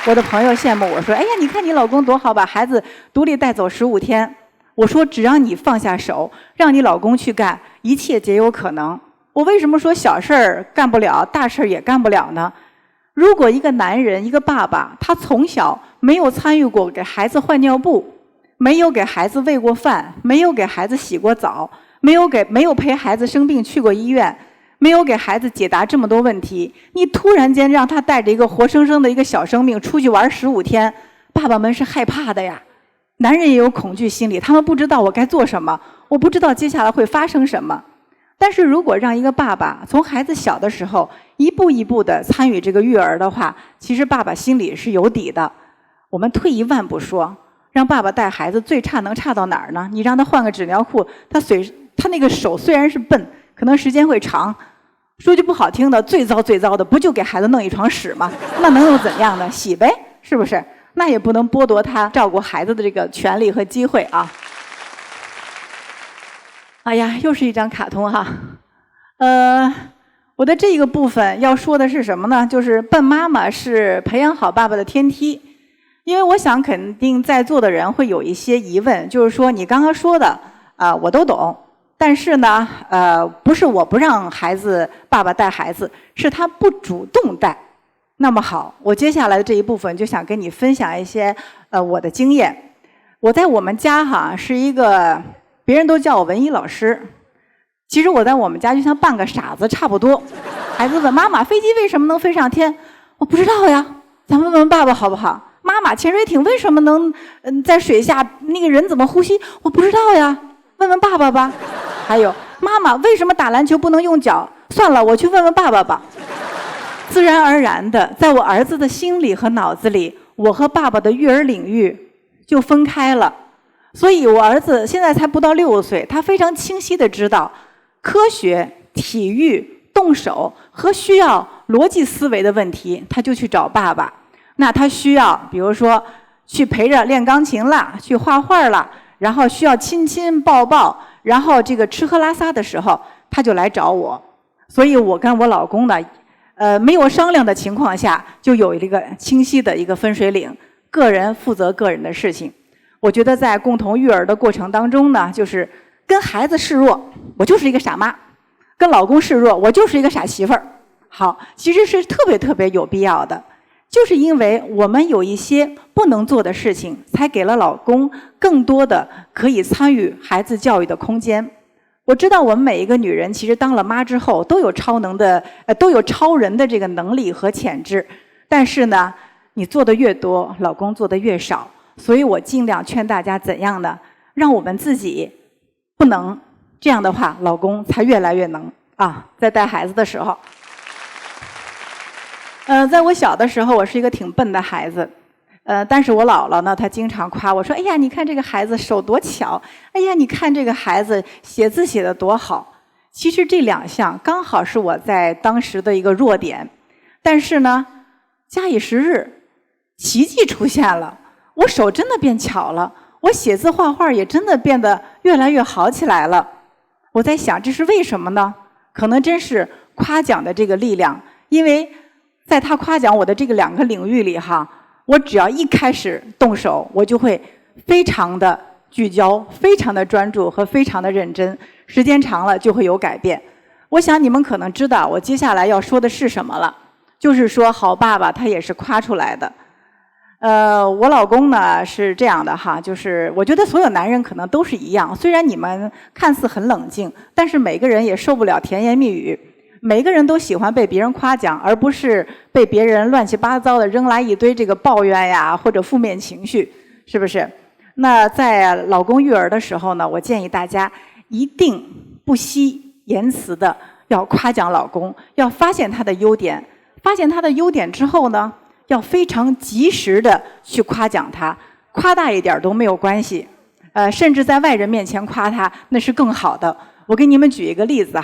我的朋友羡慕我说：“哎呀，你看你老公多好，把孩子独立带走15天。”我说：“只要你放下手，让你老公去干，一切皆有可能。”我为什么说小事儿干不了，大事儿也干不了呢？如果一个男人，一个爸爸，他从小没有参与过给孩子换尿布，没有给孩子喂过饭，没有给孩子洗过澡，没有陪孩子生病去过医院，没有给孩子解答这么多问题，你突然间让他带着一个活生生的一个小生命出去玩15天，爸爸们是害怕的呀。男人也有恐惧心理，他们不知道我该做什么，我不知道接下来会发生什么。但是如果让一个爸爸从孩子小的时候一步一步的参与这个育儿的话，其实爸爸心里是有底的。我们退一万步说，让爸爸带孩子最差能差到哪儿呢？你让他换个纸尿裤，他那个手虽然是笨，可能时间会长。说句不好听的，最糟的不就给孩子弄一床屎吗？那能又怎样呢？洗呗，是不是？那也不能剥夺他照顾孩子的这个权利和机会啊。哎呀，又是一张卡通哈。我的这个部分要说的是什么呢？就是笨妈妈是培养好爸爸的天梯。因为我想肯定在座的人会有一些疑问，就是说你刚刚说的我都懂，但是呢不是我不让爸爸带孩子，是他不主动带。那么好，我接下来的这一部分就想跟你分享一些我的经验。我在我们家是一个别人都叫我文艺老师，其实我在我们家就像半个傻子差不多。孩子问妈妈飞机为什么能飞上天，我不知道呀，咱问问爸爸好不好？妈妈潜水艇为什么能在水下那个人怎么呼吸，我不知道呀，问问爸爸吧。还有妈妈为什么打篮球不能用脚，算了，我去问问爸爸吧。自然而然的，在我儿子的心里和脑子里，我和爸爸的育儿领域就分开了。所以我儿子现在才不到6岁，他非常清晰的知道科学、体育、动手和需要逻辑思维的问题，他就去找爸爸。那他需要比如说去陪着练钢琴了，去画画了，然后需要亲亲抱抱，然后这个吃喝拉撒的时候他就来找我。所以我跟我老公呢没有商量的情况下，就有一个清晰的一个分水岭，个人负责个人的事情。我觉得在共同育儿的过程当中呢，就是跟孩子示弱，我就是一个傻妈；跟老公示弱，我就是一个傻媳妇儿。好，其实是特别有必要的，就是因为我们有一些不能做的事情，才给了老公更多的可以参与孩子教育的空间。我知道我们每一个女人其实当了妈之后都有超人的这个能力和潜质，但是呢，你做的越多，老公做的越少。所以我尽量劝大家怎样呢？让我们自己不能，这样的话老公才越来越能啊。在带孩子的时候，在我小的时候，我是一个挺笨的孩子。但是我姥姥呢，她经常夸我说：“哎呀，你看这个孩子手多巧！哎呀，你看这个孩子写字写得多好！”其实这2项刚好是我在当时的一个弱点。但是呢，假以时日，奇迹出现了，我手真的变巧了，我写字画画也真的变得越来越好起来了。我在想，这是为什么呢？可能真是夸奖的这个力量，因为在他夸奖我的这个2个领域里我只要一开始动手，我就会非常的聚焦，非常的专注和非常的认真，时间长了就会有改变。我想你们可能知道我接下来要说的是什么了，就是说好爸爸他也是夸出来的。我老公呢是这样的就是我觉得所有男人可能都是一样，虽然你们看似很冷静，但是每个人也受不了甜言蜜语。每个人都喜欢被别人夸奖，而不是被别人乱七八糟的扔来一堆这个抱怨呀或者负面情绪，是不是？那在老公育儿的时候呢，我建议大家一定不惜言辞的要夸奖老公，要发现他的优点，发现他的优点之后呢，要非常及时的去夸奖他，夸大一点都没有关系，甚至在外人面前夸他那是更好的。我给你们举一个例子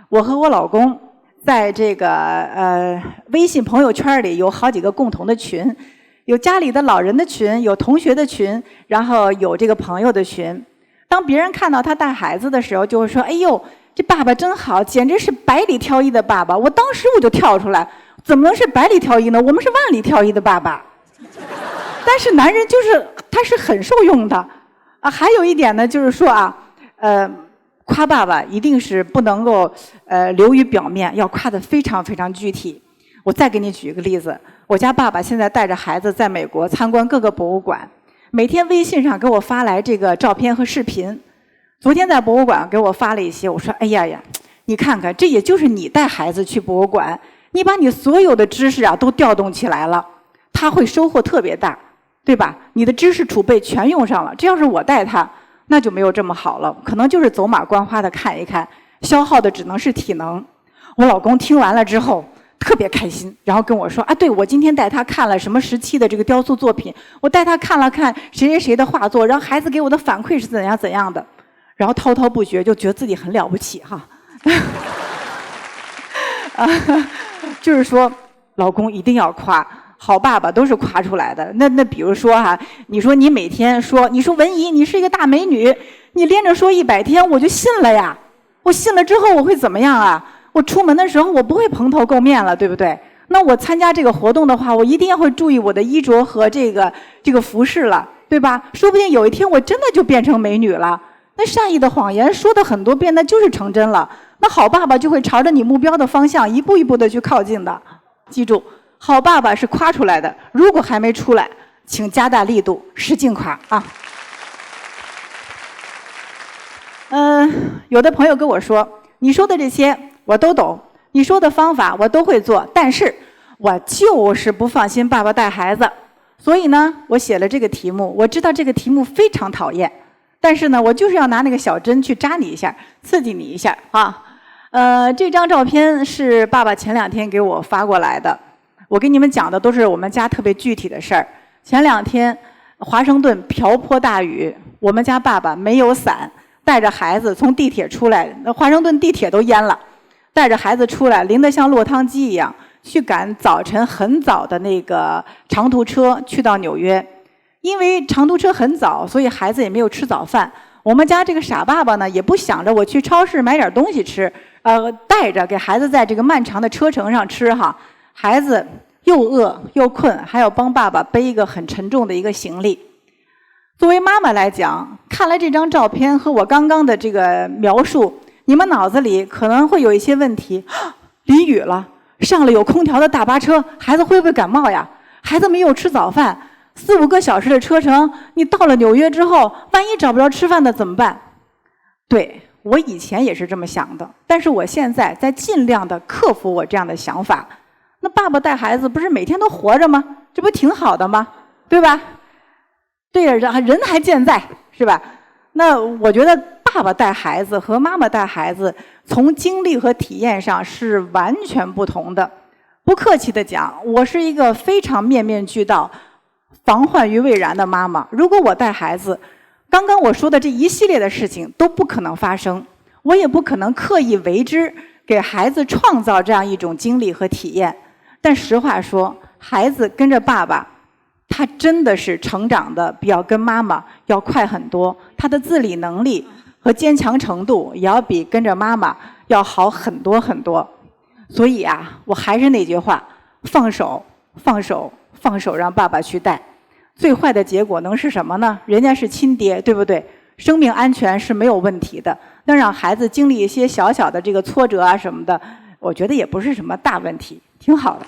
我和我老公在这个微信朋友圈里有好几个共同的群，有家里的老人的群，有同学的群，然后有这个朋友的群。当别人看到他带孩子的时候，就会说：“哎呦，这爸爸真好，简直是百里挑一的爸爸。”我当时我就跳出来，怎么能是百里挑一呢？我们是万里挑一的爸爸。但是男人就是他是很受用的啊。还有一点呢，就是说啊，夸爸爸一定是不能够流于表面，要夸得非常非常具体。我再给你举一个例子，我家爸爸现在带着孩子在美国参观各个博物馆，每天微信上给我发来这个照片和视频。昨天在博物馆给我发了一些，我说哎呀呀，你看看，这也就是你带孩子去博物馆，你把你所有的知识啊都调动起来了，他会收获特别大，对吧？你的知识储备全用上了。这要是我带他，那就没有这么好了，可能就是走马观花的看一看，消耗的只能是体能。我老公听完了之后特别开心，然后跟我说啊，对，我今天带他看了什么时期的这个雕塑作品，我带他看了看谁谁谁的画作，然后孩子给我的反馈是怎样怎样的，然后滔滔不绝，就觉得自己很了不起哈。就是说，老公一定要夸，好爸爸都是夸出来的。那比如说哈，你说你每天说，你说文怡你是一个大美女，你连着说100天，我就信了呀。我信了之后我会怎么样啊？我出门的时候我不会蓬头垢面了，对不对？那我参加这个活动的话，我一定要会注意我的衣着和这个服饰了，对吧？说不定有一天我真的就变成美女了。那善意的谎言说的很多遍，那就是成真了。那好爸爸就会朝着你目标的方向一步一步的去靠近的。记住，好爸爸是夸出来的，如果还没出来，请加大力度，使劲夸啊。有的朋友跟我说，你说的这些我都懂，你说的方法我都会做，但是我就是不放心爸爸带孩子，所以呢，我写了这个题目。我知道这个题目非常讨厌，但是呢，我就是要拿那个小针去扎你一下，刺激你一下啊。这张照片是爸爸前2天给我发过来的。我给你们讲的都是我们家特别具体的事儿。前2天，华盛顿瓢泼大雨，我们家爸爸没有伞，带着孩子从地铁出来，华盛顿地铁都淹了，带着孩子出来，淋得像落汤鸡一样，去赶早晨很早的那个长途车去到纽约。因为长途车很早，所以孩子也没有吃早饭。我们家这个傻爸爸呢，也不想着我去超市买点东西吃，带着给孩子在这个漫长的车程上吃哈。孩子又饿又困，还要帮爸爸背一个很沉重的一个行李。作为妈妈来讲，看来这张照片和我刚刚的这个描述，你们脑子里可能会有一些问题。淋雨了，上了有空调的大巴车，孩子会不会感冒呀？孩子没有吃早饭，4、5个小时的车程，你到了纽约之后，万一找不着吃饭的怎么办？对，我以前也是这么想的，但是我现在在尽量的克服我这样的想法。那爸爸带孩子不是每天都活着吗？这不挺好的吗？对吧？对呀，人还健在，是吧？那我觉得爸爸带孩子和妈妈带孩子，从经历和体验上是完全不同的。不客气的讲，我是一个非常面面俱到、防患于未然的妈妈。如果我带孩子，刚刚我说的这一系列的事情都不可能发生，我也不可能刻意为之，给孩子创造这样一种经历和体验。但实话说，孩子跟着爸爸，他真的是成长的比要跟妈妈要快很多，他的自理能力和坚强程度也要比跟着妈妈要好很多很多。所以啊，我还是那句话，放手，放手，放手，让爸爸去带。最坏的结果能是什么呢？人家是亲爹，对不对？生命安全是没有问题的。那让孩子经历一些小小的这个挫折啊什么的，我觉得也不是什么大问题，挺好的。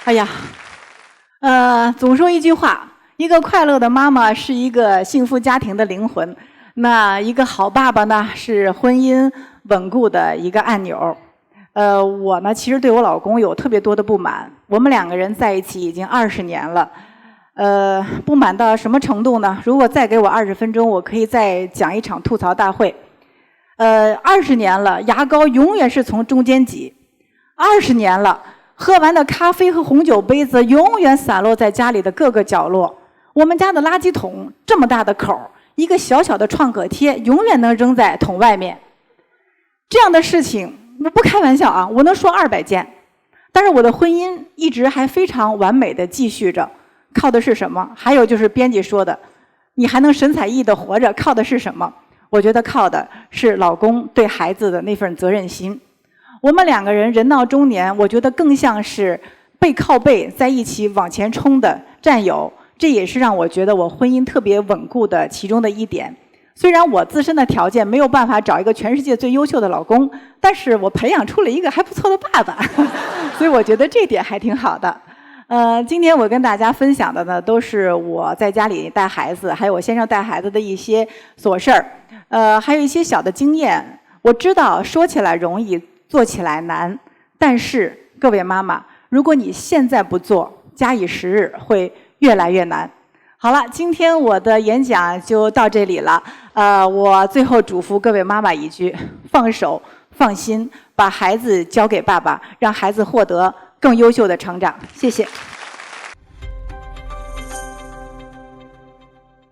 哎呀，总说一句话，一个快乐的妈妈是一个幸福家庭的灵魂，那一个好爸爸呢，是婚姻稳固的一个按钮。我呢，其实对我老公有特别多的不满。我们2个人在一起已经20年了，不满到什么程度呢？如果再给我20分钟，我可以再讲一场吐槽大会。20年了，牙膏永远是从中间挤；20年了，喝完的咖啡和红酒杯子永远散落在家里的各个角落。我们家的垃圾桶这么大的口，一个小小的创可贴永远能扔在桶外面。这样的事情，我不开玩笑啊，我能说200件。但是我的婚姻一直还非常完美的继续着，靠的是什么？还有就是编辑说的，你还能神采奕奕的活着，靠的是什么？我觉得靠的是老公对孩子的那份责任心。我们2个人人到中年，我觉得更像是背靠背在一起往前冲的战友，这也是让我觉得我婚姻特别稳固的其中的一点。虽然我自身的条件没有办法找一个全世界最优秀的老公，但是我培养出了一个还不错的爸爸，所以我觉得这点还挺好的。今天我跟大家分享的呢，都是我在家里带孩子，还有我先生带孩子的一些琐事儿，还有一些小的经验。我知道说起来容易，做起来难，但是各位妈妈，如果你现在不做，假以时日会越来越难。好了，今天我的演讲就到这里了。我最后嘱咐各位妈妈一句：放手，放心，把孩子交给爸爸，让孩子获得更优秀的成长。谢谢。